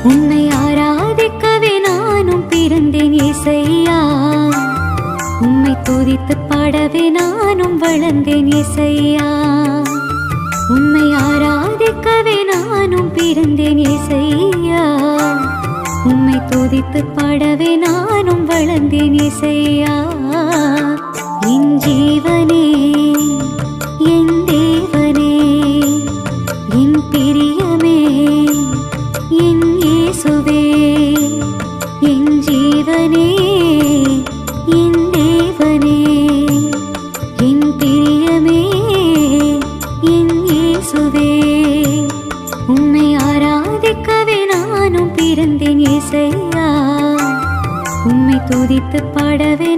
உம்மை ஆராதிக்கவே நானும் பிறந்தேன் ஏசையா. உம்மை துதித்து பாடவே நானும் வளர்ந்தேன் ஏசையா. உம்மை ஆராதிக்கவே நானும் பிறந்தேன் ஏசையா. உம்மை துதித்து பாடவே நானும் வளர்ந்தேன் ஏசையா. என் ஜீவனே, என் தேவனே, என் பிரியமே, என் இயேசுவே. என் ஜீவனே, என் தேவனே, என் பிரியமே, என் இயேசுவே. உம்மை ஆராதிக்கவே நானும் பிறந்தேன் ஏசையா. உம்மை துதித்து பாடவே